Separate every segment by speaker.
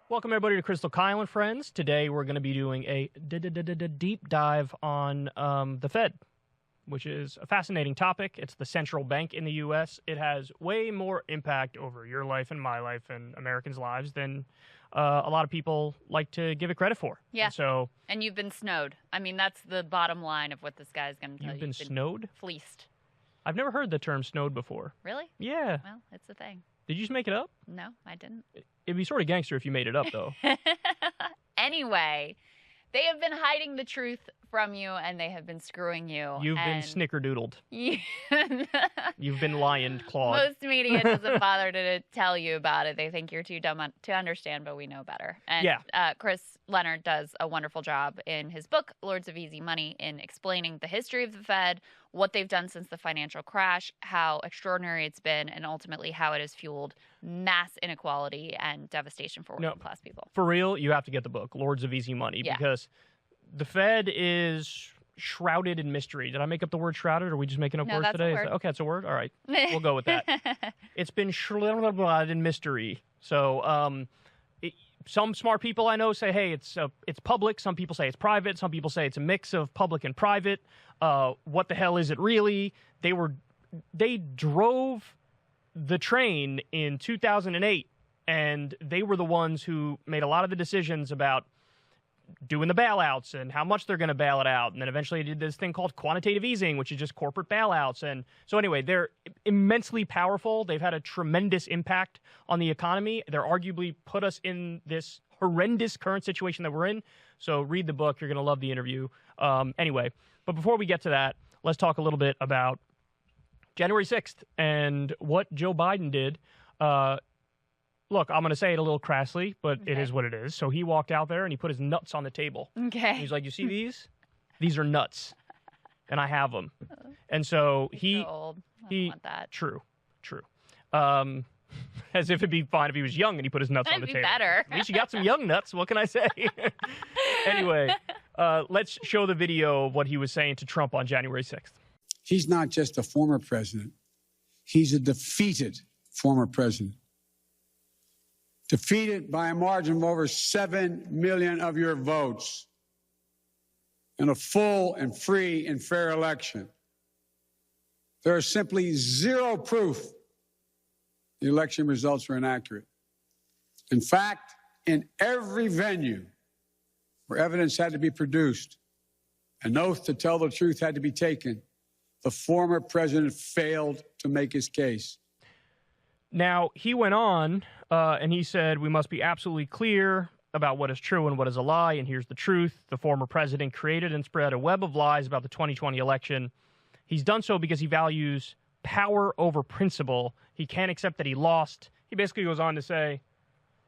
Speaker 1: Welcome, everybody, to Krystal, Kyle, and Friends. Today, we're going to be doing a deep dive on the Fed, which is a fascinating topic. It's the central bank in the U.S. It has way more impact over your life and my life and Americans' lives than a lot of people like to give it credit for.
Speaker 2: Yeah. And you've been snowed. I mean, that's the bottom line of what this guy's going to tell you.
Speaker 1: You've been snowed?
Speaker 2: Fleeced.
Speaker 1: I've never heard the term snowed before.
Speaker 2: Really?
Speaker 1: Yeah.
Speaker 2: Well, it's a thing.
Speaker 1: Did you just make it up?
Speaker 2: No, I didn't.
Speaker 1: It'd be sort of gangster if you made it up, though.
Speaker 2: Anyway, they have been hiding the truth from you, and they have been screwing you.
Speaker 1: You've been snickerdoodled. You've been lion-clawed.
Speaker 2: Most media doesn't bother to tell you about it. They think you're too dumb to understand, but we know better. And
Speaker 1: yeah.
Speaker 2: Chris Leonard does a wonderful job in his book, Lords of Easy Money, in explaining the history of the Fed, what they've done since the financial crash, how extraordinary it's been, and ultimately how it has fueled mass inequality and devastation for working-class people.
Speaker 1: For real, you have to get the book, Lords of Easy Money, because the Fed is shrouded in mystery. Did I make up the word shrouded, or are we just making up words today? Okay, it's a word? All right. We'll go with that. It's been shrouded in mystery. So some smart people I know say, hey, it's public. Some people say it's private. Some people say it's a mix of public and private. What the hell is it really? They drove the train in 2008, and they were the ones who made a lot of the decisions about doing the bailouts and how much they're going to bail it out. And then eventually they did this thing called quantitative easing, which is just corporate bailouts. And so anyway, they're immensely powerful. They've had a tremendous impact on the economy. They're arguably put us in this horrendous current situation that we're in. So read the book. You're going to love the interview. Anyway, but before we get to that, let's talk a little bit about January 6th and what Joe Biden did. Look, I'm going to say it a little crassly, but it is what it is. So he walked out there and he put his nuts on the table.
Speaker 2: Okay.
Speaker 1: He's like, you see these? These are nuts. And I have them. And so
Speaker 2: He's so old. I don't want that.
Speaker 1: True. As if it'd be fine if he was young and he put his nuts on the table.
Speaker 2: Better.
Speaker 1: At least you got some young nuts. What can I say? Anyway, let's show the video of what he was saying to Trump on January 6th.
Speaker 3: He's not just a former president. He's a defeated former president. Defeated by a margin of over 7 million of your votes in a full and free and fair election. There is simply zero proof the election results were inaccurate. In fact, in every venue where evidence had to be produced, an oath to tell the truth had to be taken, the former president failed to make his case.
Speaker 1: Now, he went on and he said, we must be absolutely clear about what is true and what is a lie, and here's the truth. The former president created and spread a web of lies about the 2020 election. He's done so because he values power over principle. He can't accept that he lost. He basically goes on to say,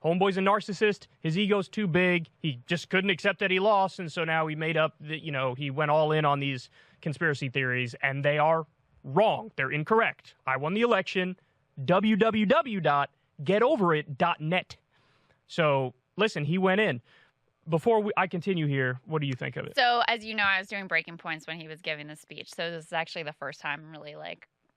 Speaker 1: homeboy's a narcissist. His ego's too big. He just couldn't accept that he lost, and so now he made up, he went all in on these conspiracy theories, and they are wrong. They're incorrect. I won the election. www.getoverit.net. So, listen, he went in. Before I continue here, what do you think of it?
Speaker 2: So, as you know, I was doing breaking points when he was giving the speech. So this is actually the first time I'm really,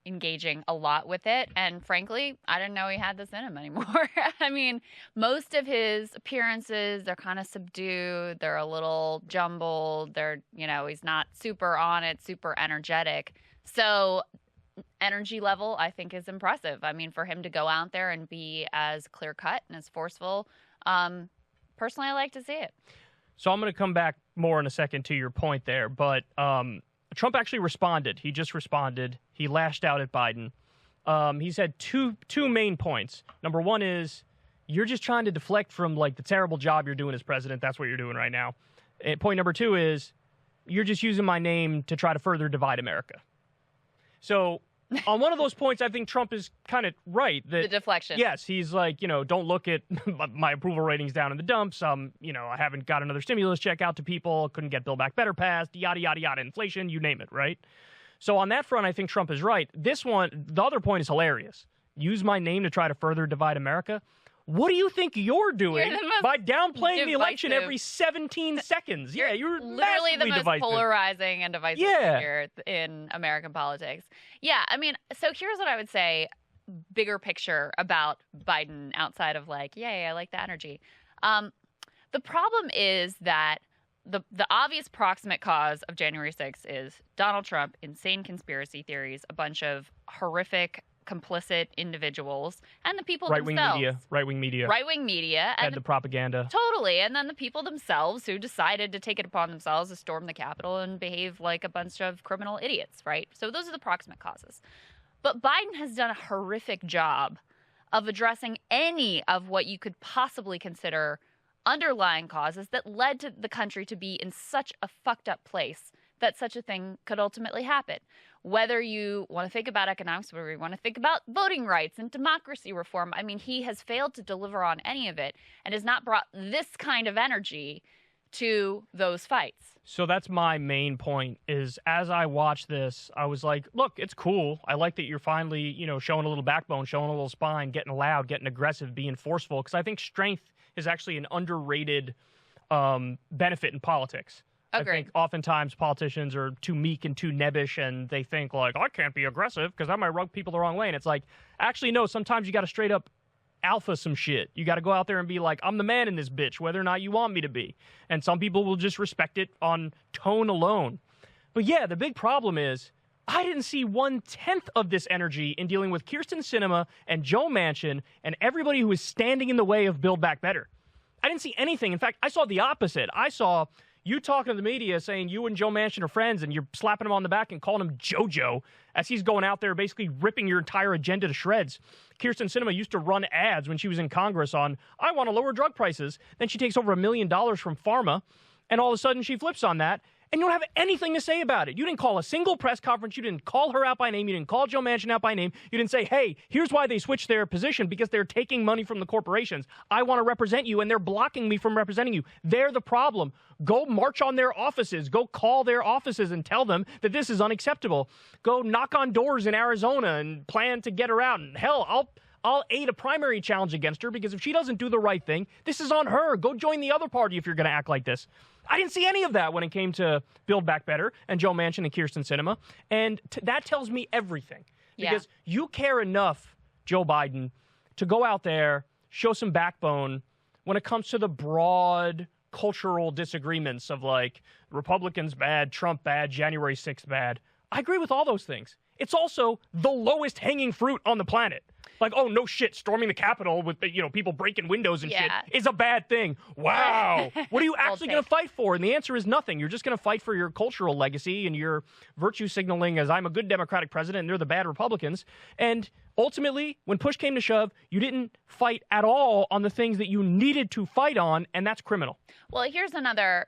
Speaker 2: engaging a lot with it. And frankly, I didn't know he had this in him anymore. I mean, most of his appearances, they're kind of subdued. They're a little jumbled. He's not super on it, super energetic. So energy level, I think, is impressive. I mean, for him to go out there and be as clear-cut and as forceful, personally, I like to see it.
Speaker 1: So I'm going to come back more in a second to your point there, but Trump actually responded. He just responded. He lashed out at Biden. He said two main points. Number one is, you're just trying to deflect from, the terrible job you're doing as president. That's what you're doing right now. And point number two is, you're just using my name to try to further divide America. So on one of those points, I think Trump is kind of right.
Speaker 2: The deflection.
Speaker 1: Yes, he's like, don't look at my approval ratings down in the dumps. I haven't got another stimulus check out to people, couldn't get Build Back Better passed, yada, yada, yada, inflation, you name it, right? So on that front, I think Trump is right. This one, the other point is hilarious. Use my name to try to further divide America. What do you think you're doing by downplaying the election every 17 seconds? Yeah, you're
Speaker 2: literally the most
Speaker 1: divisive.
Speaker 2: Polarizing and divisive figure in American politics. Yeah, I mean, so here's what I would say, bigger picture about Biden outside of I like the energy. The problem is that the obvious proximate cause of January 6th is Donald Trump, insane conspiracy theories, a bunch of horrific, complicit individuals, and the people themselves.
Speaker 1: Right-wing media.
Speaker 2: And
Speaker 1: the propaganda.
Speaker 2: Totally. And then the people themselves who decided to take it upon themselves to storm the Capitol and behave like a bunch of criminal idiots, right? So those are the proximate causes. But Biden has done a horrific job of addressing any of what you could possibly consider underlying causes that led to the country to be in such a fucked up place that such a thing could ultimately happen. Whether you want to think about economics, whether you want to think about voting rights and democracy reform, I mean, he has failed to deliver on any of it and has not brought this kind of energy to those fights.
Speaker 1: So that's my main point is as I watched this, I was like, look, it's cool. I like that you're finally, showing a little backbone, showing a little spine, getting loud, getting aggressive, being forceful, because I think strength is actually an underrated benefit in politics.
Speaker 2: Agreed.
Speaker 1: I think oftentimes politicians are too meek and too nebbish, and they think, like, I can't be aggressive because I might rub people the wrong way. And it's like, actually, no, sometimes you got to straight up alpha some shit. You got to go out there and be like, I'm the man in this bitch, whether or not you want me to be. And some people will just respect it on tone alone. But yeah, the big problem is I didn't see 1/10 of this energy in dealing with Kyrsten Sinema and Joe Manchin and everybody who is standing in the way of Build Back Better. I didn't see anything. In fact, I saw the opposite. I saw you talking to the media saying you and Joe Manchin are friends and you're slapping him on the back and calling him JoJo as he's going out there basically ripping your entire agenda to shreds. Kyrsten Sinema used to run ads when she was in Congress on, I want to lower drug prices. Then she takes over $1 million from pharma, and all of a sudden she flips on that. And you don't have anything to say about it. You didn't call a single press conference. You didn't call her out by name. You didn't call Joe Manchin out by name. You didn't say, hey, here's why they switched their position, because they're taking money from the corporations. I want to represent you, and they're blocking me from representing you. They're the problem. Go march on their offices. Go call their offices and tell them that this is unacceptable. Go knock on doors in Arizona and plan to get her out. And hell, I'll aid a primary challenge against her, because if she doesn't do the right thing, this is on her. Go join the other party if you're going to act like this. I didn't see any of that when it came to Build Back Better and Joe Manchin and Kyrsten Sinema. And that tells me everything. Because you care enough, Joe Biden, to go out there, show some backbone when it comes to the broad cultural disagreements of, like, Republicans bad, Trump bad, January 6th bad. I agree with all those things. It's also the lowest hanging fruit on the planet. Like, oh, no shit, storming the Capitol with, people breaking windows and shit is a bad thing. Wow. What are you actually going to fight for? And the answer is nothing. You're just going to fight for your cultural legacy and your virtue signaling as I'm a good Democratic president and they're the bad Republicans. And ultimately, when push came to shove, you didn't fight at all on the things that you needed to fight on, and that's criminal.
Speaker 2: Well, here's another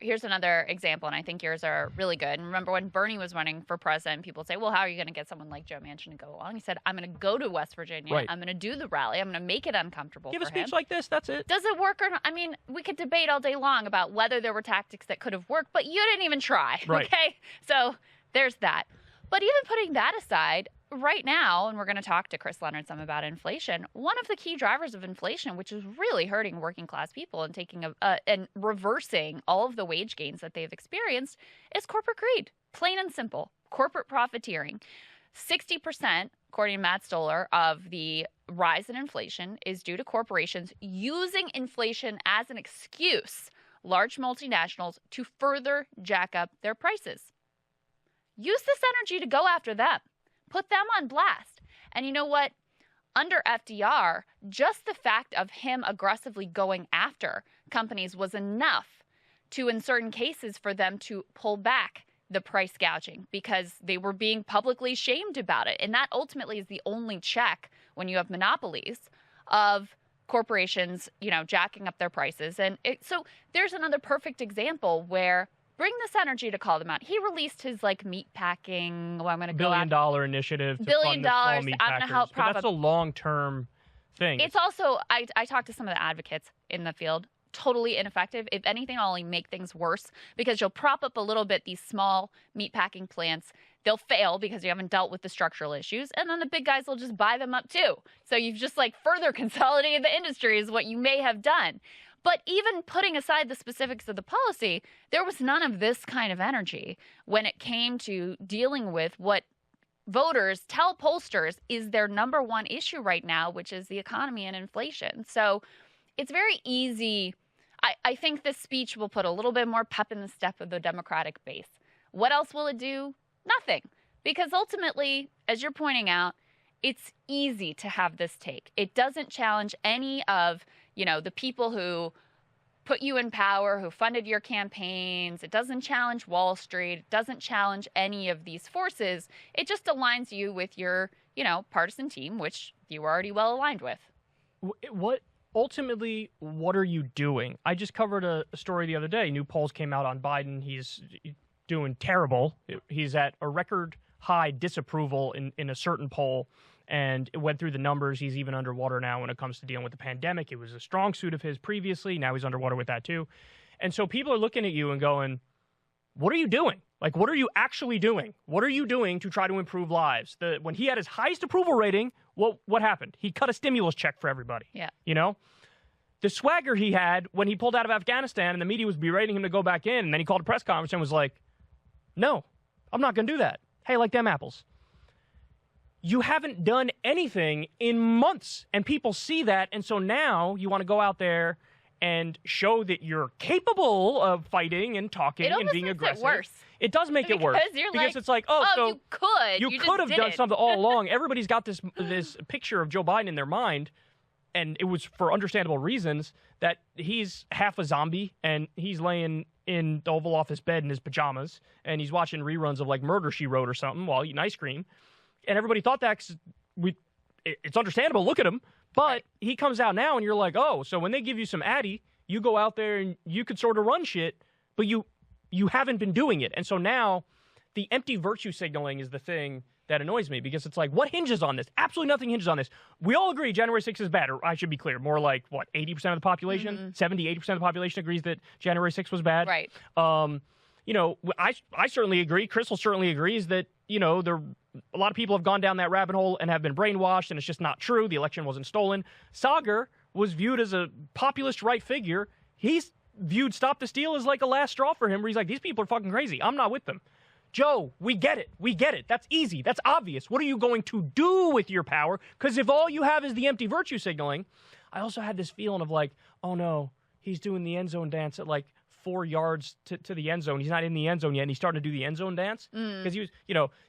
Speaker 2: example, and I think yours are really good. And remember when Bernie was running for president, people would say, well, how are you going to get someone like Joe Manchin to go along? He said, I'm going to go to West Virginia. Right. I'm going to do the rally. I'm going to make it uncomfortable for him.
Speaker 1: Give a speech like this. That's it.
Speaker 2: Does it work or not? I mean, we could debate all day long about whether there were tactics that could have worked, but you didn't even try.
Speaker 1: Right.
Speaker 2: Okay? So there's that. But even putting that aside, right now, and we're going to talk to Chris Leonard some about inflation, one of the key drivers of inflation, which is really hurting working class people and and reversing all of the wage gains that they've experienced, is corporate greed. Plain and simple. Corporate profiteering. 60%, according to Matt Stoller, of the rise in inflation is due to corporations using inflation as an excuse, large multinationals, to further jack up their prices. Use this energy to go after them. Put them on blast. And you know what? Under FDR, just the fact of him aggressively going after companies was enough to, in certain cases, for them to pull back the price gouging because they were being publicly shamed about it. And that ultimately is the only check when you have monopolies of corporations, jacking up their prices. And so there's another perfect example where bring this energy to call them out. He released his meat packing. Well, I'm going to go
Speaker 1: $1 billion initiative. $1 billion. I'm going to help. But that's a long-term thing.
Speaker 2: It's also I talked to some of the advocates in the field. Totally ineffective. If anything, it'll only make things worse because you'll prop up a little bit these small meatpacking plants. They'll fail because you haven't dealt with the structural issues, and then the big guys will just buy them up too. So you've just further consolidated the industry is what you may have done. But even putting aside the specifics of the policy, there was none of this kind of energy when it came to dealing with what voters tell pollsters is their number one issue right now, which is the economy and inflation. So it's very easy. I think this speech will put a little bit more pep in the step of the Democratic base. What else will it do? Nothing. Because ultimately, as you're pointing out, it's easy to have this take. It doesn't challenge any of, the people who put you in power, who funded your campaigns. It doesn't challenge Wall Street. It doesn't challenge any of these forces. It just aligns you with your, partisan team, which you were already well aligned with.
Speaker 1: Ultimately, what are you doing? I just covered a story the other day. New polls came out on Biden. He's doing terrible. He's at a record high disapproval in a certain poll, and it went through the numbers. He's even underwater now when it comes to dealing with the pandemic. It was a strong suit of his previously. Now he's underwater with that too. And so people are looking at you and going, what are you doing? Like, what are you actually doing? What are you doing to try to improve lives? When he had his highest approval rating, what happened? He cut a stimulus check for everybody.
Speaker 2: Yeah.
Speaker 1: The swagger he had when he pulled out of Afghanistan and the media was berating him to go back in, and then he called a press conference and was like, no, I'm not going to do that. Hey, like them apples. You haven't done anything in months, and people see that, and so now you want to go out there and show that you're capable of fighting and talking and being aggressive.
Speaker 2: It worse.
Speaker 1: It does make it worse. Because it's like, so
Speaker 2: you
Speaker 1: could have done something all along. Everybody's got this picture of Joe Biden in their mind, and it was for understandable reasons, that he's half a zombie, and he's laying in the Oval Office bed in his pajamas, and he's watching reruns of, like, Murder, She Wrote or something while eating ice cream. And everybody thought that 'cause it's understandable. Look at him. But he comes out now, and you're like, oh, so when they give you some Addy, you go out there and you could sort of run shit, but you haven't been doing it. And so now the empty virtue signaling is the thing that annoys me, because it's like, what hinges on this? Absolutely nothing hinges on this. We all agree January 6th is bad, or I should be clear, more like, 80% of the population? Mm-hmm. 70, 80% of the population agrees that January 6th was bad?
Speaker 2: Right.
Speaker 1: I certainly agree. Krystal certainly agrees that, a lot of people have gone down that rabbit hole and have been brainwashed, and it's just not true. The election wasn't stolen. Sagar was viewed as a populist right figure. He's viewed Stop the Steal as like a last straw for him, where he's like, these people are fucking crazy. I'm not with them. Joe, we get it. We get it. That's easy. That's obvious. What are you going to do with your power? Because if all you have is the empty virtue signaling, I also had this feeling of like, oh no, he's doing the end zone dance at like 4 yards to the end zone. He's not in the end zone yet, and he's starting to do the end zone dance. Because he was,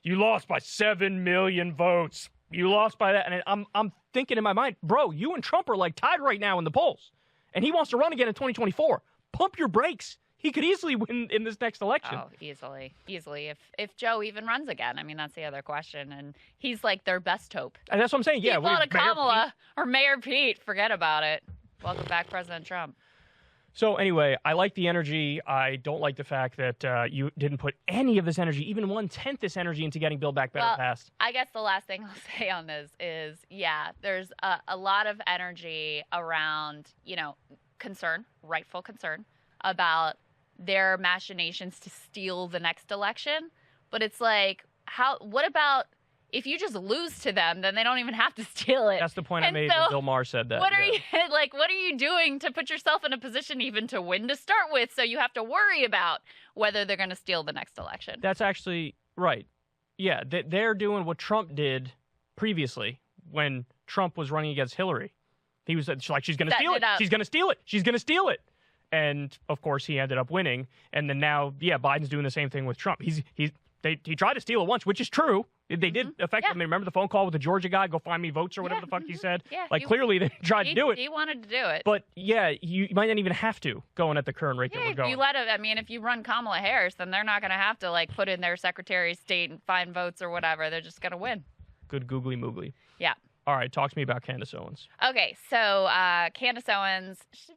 Speaker 1: you lost by 7 million votes. You lost by that. And I'm thinking in my mind, bro, you and Trump are like tied right now in the polls. And he wants to run again in 2024. Pump your brakes. He could easily win in this next election.
Speaker 2: Oh, easily. If Joe even runs again. I mean, that's the other question. And he's like their best hope.
Speaker 1: And that's what I'm saying. Yeah.
Speaker 2: People to Kamala or Mayor Pete, forget about it. Welcome back, President Trump.
Speaker 1: So anyway, I like the energy. I don't like the fact that you didn't put any of this energy, even 1/10 this energy, into getting Build Back Better passed.
Speaker 2: I guess the last thing I'll say on this is, there's a lot of energy around, concern, rightful concern, about their machinations to steal the next election. But it's like, what about if you just lose to them, then they don't even have to steal it.
Speaker 1: That's the point I made when Bill Maher said that.
Speaker 2: What are you doing to put yourself in a position even to win to start with, so you have to worry about whether they're going to steal the next election?
Speaker 1: That's actually right. Yeah, they're doing what Trump did previously when Trump was running against Hillary. He was like, she's going to steal it. She's going to steal it. She's going to steal it. And, of course, he ended up winning. And then now, Biden's doing the same thing with Trump. He tried to steal it once, which is true. They did effectively. Remember the phone call with the Georgia guy, go find me votes or whatever the fuck he said?
Speaker 2: Yeah,
Speaker 1: clearly they tried to do it.
Speaker 2: He wanted to do it.
Speaker 1: But, you might not even have to, going at the current rate that we're going.
Speaker 2: If you run Kamala Harris, then they're not going to have to, put in their Secretary of State and find votes or whatever. They're just going to win.
Speaker 1: Good googly moogly.
Speaker 2: Yeah.
Speaker 1: All right, talk to me about Candace Owens.
Speaker 2: Okay, so Candace Owens, she's been